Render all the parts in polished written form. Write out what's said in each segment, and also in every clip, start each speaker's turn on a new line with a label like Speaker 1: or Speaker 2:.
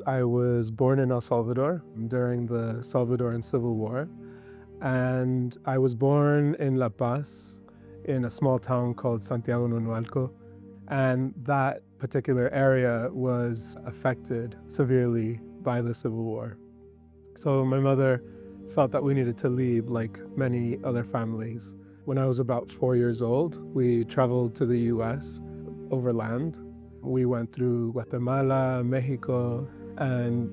Speaker 1: I was born in El Salvador during the Salvadoran Civil War, and I was born in La Paz, in a small town called Santiago Nonualco, and that particular area was affected severely by the Civil War. So my mother felt that we needed to leave like many other families. When I was about 4 years old, we traveled to the US overland. We went through Guatemala, Mexico, and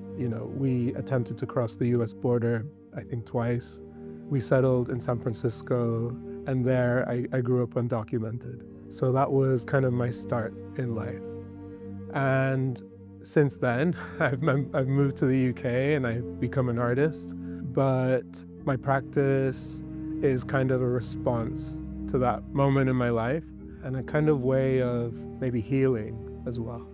Speaker 1: we attempted to cross the US border, I think twice. We settled in San Francisco, and there I grew up undocumented. So that was kind of my start in life. And since then, I've moved to the UK and I've become an artist, but my practice is kind of a response to that moment in my life and a kind of way of maybe healing as well.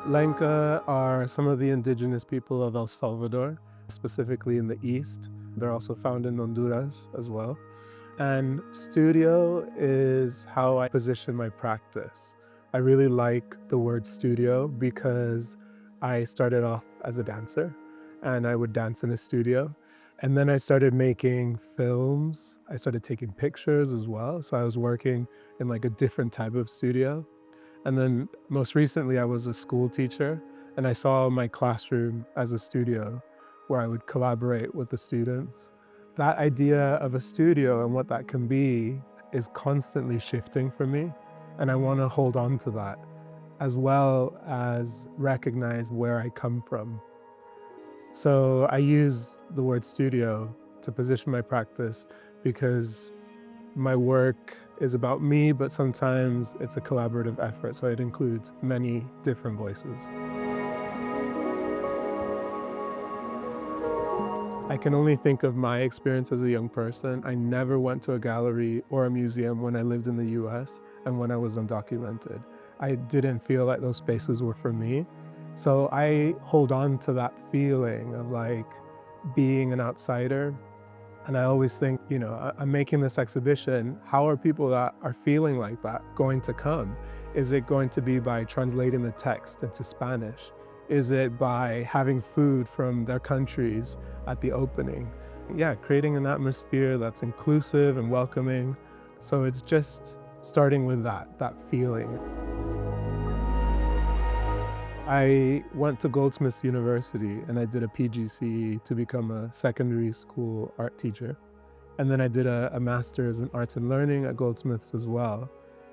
Speaker 1: Lenca are some of the indigenous people of El Salvador, specifically in the east. They're also found in Honduras as well. And studio is how I position my practice. I really like the word studio because I started off as a dancer and I would dance in a studio. And then I started making films. I started taking pictures as well. So I was working in like a different type of studio. And then most recently I was a school teacher and I saw my classroom as a studio where I would collaborate with the students. That idea of a studio and what that can be is constantly shifting for me, and I want to hold on to that, as well as recognize where I come from. So I use the word studio to position my practice because my work is about me, but sometimes it's a collaborative effort, so it includes many different voices. I can only think of my experience as a young person. I never went to a gallery or a museum when I lived in the US and when I was undocumented. I didn't feel like those spaces were for me. So I hold on to that feeling of like being an outsider. And I always think, I'm making this exhibition. How are people that are feeling like that going to come? Is it going to be by translating the text into Spanish? Is it by having food from their countries at the opening? Yeah, creating an atmosphere that's inclusive and welcoming. So it's just starting with that feeling. I went to Goldsmiths University and I did a PGCE to become a secondary school art teacher. And then I did a master's in arts and learning at Goldsmiths as well.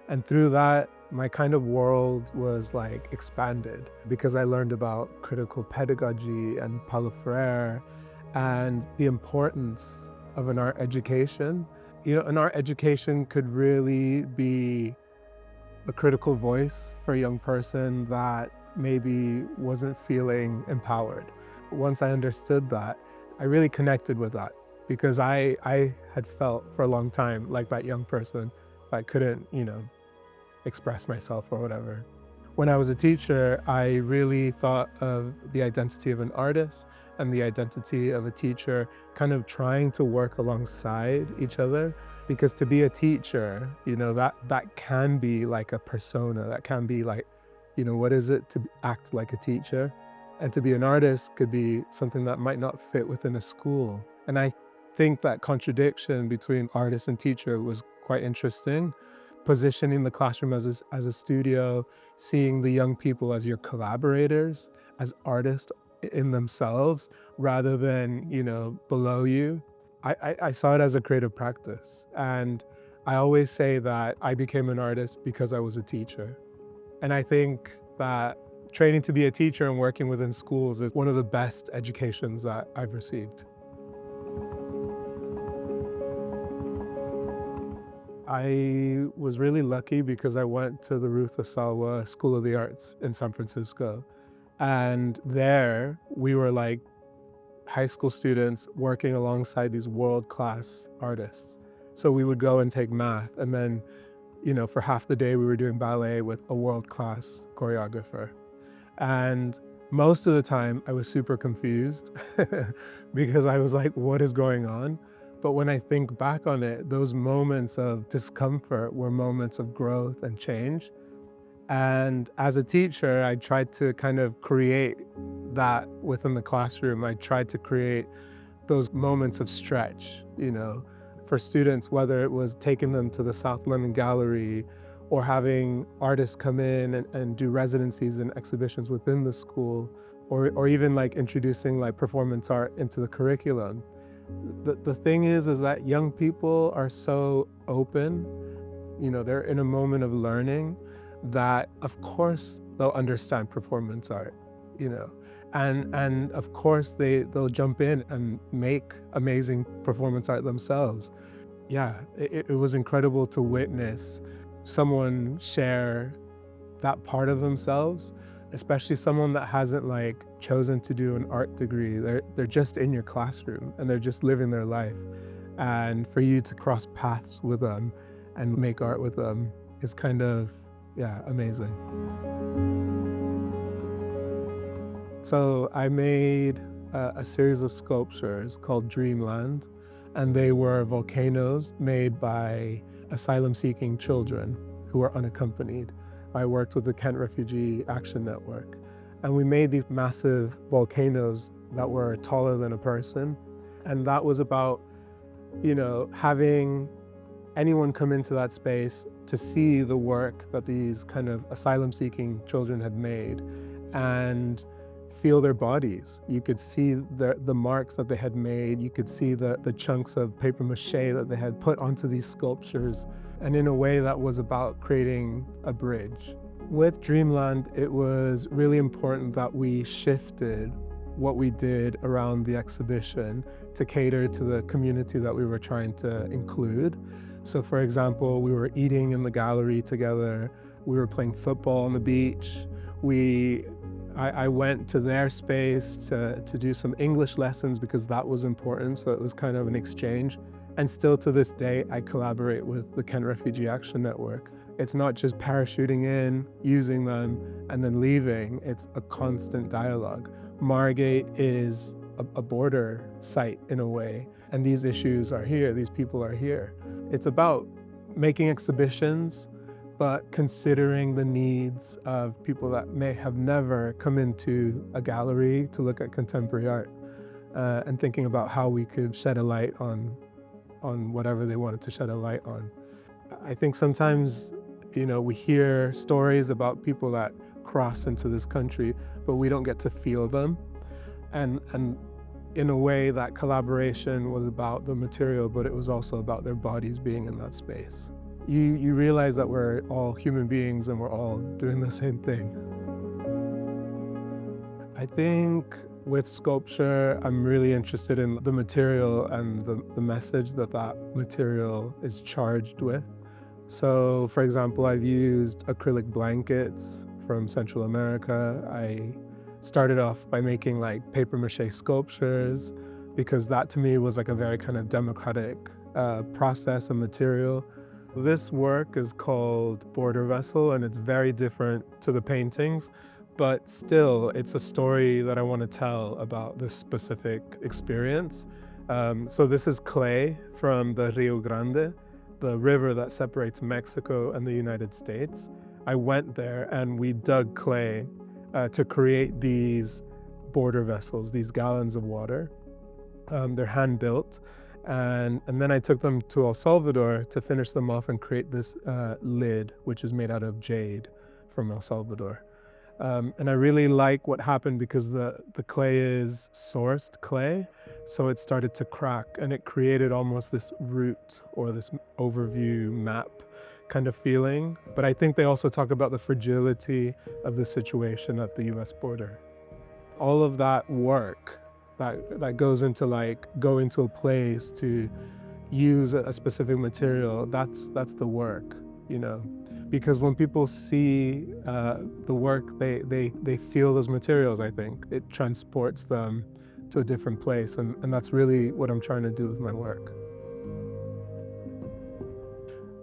Speaker 1: And through that, my kind of world was like expanded because I learned about critical pedagogy and Paulo Freire and the importance of an art education. An art education could really be a critical voice for a young person that maybe wasn't feeling empowered. Once I understood that, I really connected with that because I had felt for a long time like that young person that couldn't, express myself or whatever. When I was a teacher, I really thought of the identity of an artist and the identity of a teacher kind of trying to work alongside each other. Because to be a teacher, that can be like a persona, that can be like, what is it to act like a teacher? And to be an artist could be something that might not fit within a school. And I think that contradiction between artist and teacher was quite interesting. Positioning the classroom as a studio, seeing the young people as your collaborators, as artists in themselves, rather than, below you. I saw it as a creative practice. And I always say that I became an artist because I was a teacher. And I think that training to be a teacher and working within schools is one of the best educations that I've received. I was really lucky because I went to the Ruth Asawa School of the Arts in San Francisco. And there we were like high school students working alongside these world-class artists. So we would go and take math, and then, for half the day we were doing ballet with a world-class choreographer. And most of the time I was super confused because I was like, what is going on? But when I think back on it, those moments of discomfort were moments of growth and change. And as a teacher, I tried to kind of create that within the classroom. I tried to create those moments of stretch, for students, whether it was taking them to the South London Gallery or having artists come in and do residencies and exhibitions within the school, or even like introducing like performance art into the curriculum. The thing is that young people are so open, they're in a moment of learning that of course they'll understand performance art, you know, and of course they'll jump in and make amazing performance art themselves. Yeah, it was incredible to witness someone share that part of themselves, especially someone that hasn't like chosen to do an art degree. They're just in your classroom and they're just living their life. And for you to cross paths with them and make art with them is kind of, yeah, amazing. So I made a series of sculptures called Dreamland, and they were volcanoes made by asylum-seeking children who were unaccompanied. I worked with the Kent Refugee Action Network, and we made these massive volcanoes that were taller than a person. And that was about, having anyone come into that space to see the work that these kind of asylum-seeking children had made and feel their bodies. You could see the marks that they had made. You could see the chunks of paper mache that they had put onto these sculptures. And in a way that was about creating a bridge. With Dreamland, it was really important that we shifted what we did around the exhibition to cater to the community that we were trying to include. So for example, we were eating in the gallery together. We were playing football on the beach. I went to their space to do some English lessons because that was important. So it was kind of an exchange. And still to this day, I collaborate with the Kent Refugee Action Network. It's not just parachuting in, using them, and then leaving. It's a constant dialogue. Margate is a border site in a way, and these issues are here, these people are here. It's about making exhibitions, but considering the needs of people that may have never come into a gallery to look at contemporary art, and thinking about how we could shed a light on whatever they wanted to shed a light on. I think sometimes, we hear stories about people that cross into this country, but we don't get to feel them. And in a way, that collaboration was about the material, but it was also about their bodies being in that space. You realize that we're all human beings and we're all doing the same thing. I think with sculpture, I'm really interested in the material and the message that material is charged with. So, for example, I've used acrylic blankets from Central America. I started off by making like paper mache sculptures because that to me was like a very kind of democratic process and material. This work is called Border Vessel, and it's very different to the paintings, but still it's a story that I want to tell about this specific experience. So this is clay from the Rio Grande, the river that separates Mexico and the United States. I went there and we dug clay to create these border vessels, these gallons of water. They're hand-built. And then I took them to El Salvador to finish them off and create this lid, which is made out of jade from El Salvador. And I really like what happened because the clay is sourced clay, so it started to crack and it created almost this route or this overview map kind of feeling. But I think they also talk about the fragility of the situation at the US border. All of that work that goes into like going to a place to use a specific material, that's the work, because when people see the work, they feel those materials. I think it transports them to a different place, and that's really what I'm trying to do with my work.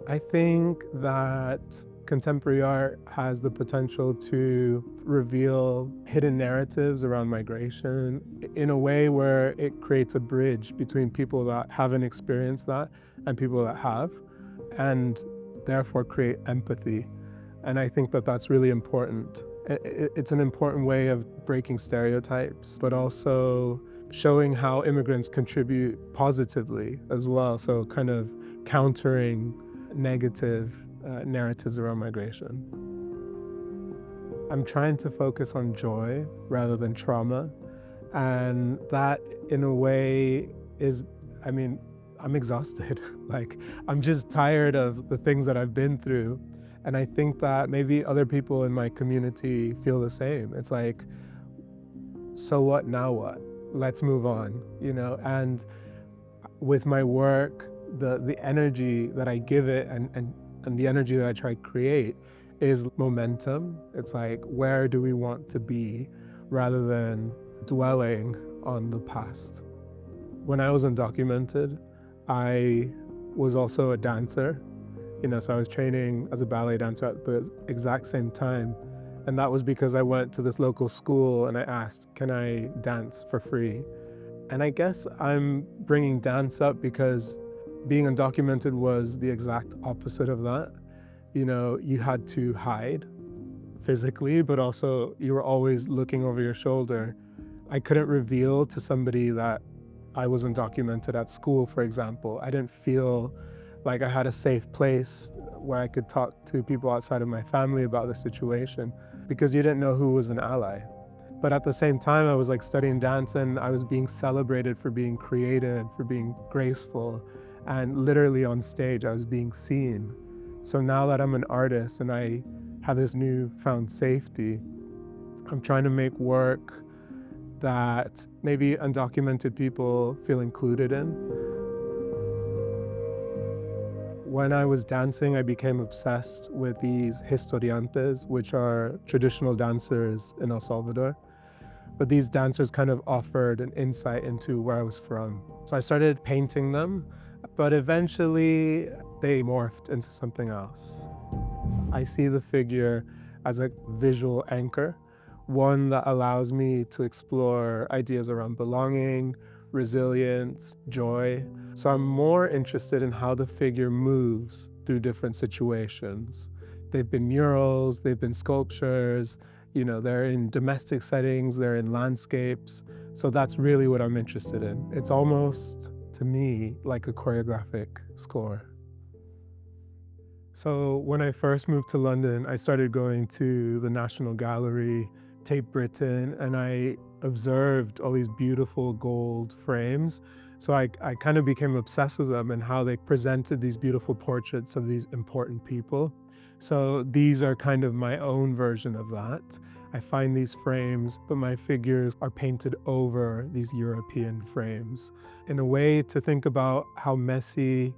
Speaker 1: I think that contemporary art has the potential to reveal hidden narratives around migration in a way where it creates a bridge between people that haven't experienced that and people that have, and therefore create empathy. And I think that that's really important. It's an important way of breaking stereotypes, but also showing how immigrants contribute positively as well. So kind of countering negative narratives around migration. I'm trying to focus on joy rather than trauma. And that, in a way, is, I mean, I'm exhausted. Like, I'm just tired of the things that I've been through. And I think that maybe other people in my community feel the same. It's like, so what, now what? Let's move on, you know? And with my work, the energy that I give it and the energy that I try to create is momentum. It's like, where do we want to be rather than dwelling on the past. When I was undocumented, I was also a dancer, you know, so I was training as a ballet dancer at the exact same time. And that was because I went to this local school and I asked, can I dance for free? And I guess I'm bringing dance up because being undocumented was the exact opposite of that. You know, you had to hide physically, but also you were always looking over your shoulder. I couldn't reveal to somebody that I was undocumented at school, for example. I didn't feel like I had a safe place where I could talk to people outside of my family about the situation because you didn't know who was an ally. But at the same time, I was like studying dance and I was being celebrated for being creative, for being graceful. And literally on stage, I was being seen. So now that I'm an artist and I have this newfound safety, I'm trying to make work that maybe undocumented people feel included in. When I was dancing, I became obsessed with these historiantes, which are traditional dancers in El Salvador. But these dancers kind of offered an insight into where I was from. So I started painting them, but eventually they morphed into something else. I see the figure as a visual anchor, one that allows me to explore ideas around belonging, resilience, joy. So I'm more interested in how the figure moves through different situations. They've been murals, they've been sculptures, you know, they're in domestic settings, they're in landscapes. So that's really what I'm interested in. It's almost, to me, like a choreographic score. So when I first moved to London, I started going to the National Gallery, Tate Britain, and I observed all these beautiful gold frames. So I kind of became obsessed with them and how they presented these beautiful portraits of these important people. So these are kind of my own version of that. I find these frames, but my figures are painted over these European frames in a way to think about how messy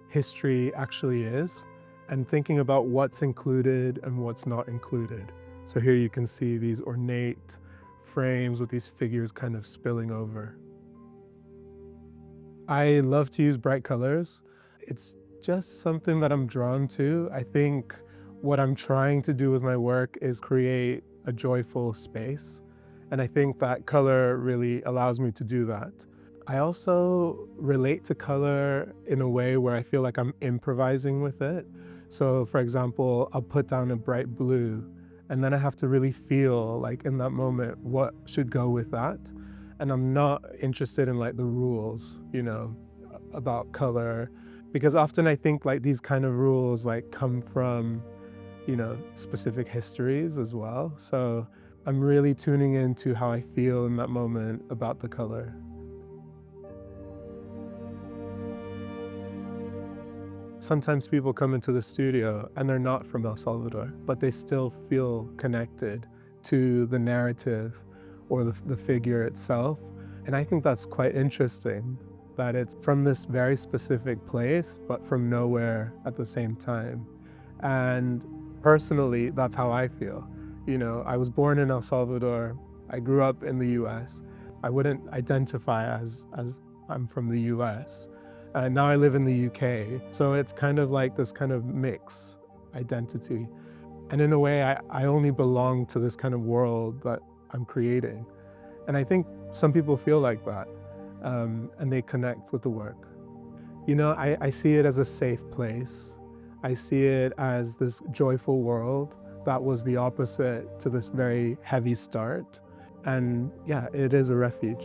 Speaker 1: history actually is and thinking about what's included and what's not included. So here you can see these ornate frames with these figures kind of spilling over. I love to use bright colors. It's just something that I'm drawn to. I think what I'm trying to do with my work is create a joyful space. And I think that color really allows me to do that. I also relate to color in a way where I feel like I'm improvising with it. So for example, I'll put down a bright blue and then I have to really feel like in that moment what should go with that. And I'm not interested in like the rules, you know, about color, because often I think like these kind of rules like come from, you know, specific histories as well. So I'm really tuning into how I feel in that moment about the color. Sometimes people come into the studio and they're not from El Salvador, but they still feel connected to the narrative or the figure itself. And I think that's quite interesting, that it's from this very specific place, but from nowhere at the same time. And personally, that's how I feel. You know, I was born in El Salvador. I grew up in the US. I wouldn't identify as I'm from the US. Now I live in the UK. So it's kind of like this kind of mix identity. And in a way, I only belong to this kind of world that I'm creating. And I think some people feel like that, and they connect with the work. You know, I see it as a safe place. I see it as this joyful world that was the opposite to this very heavy start. And yeah, it is a refuge.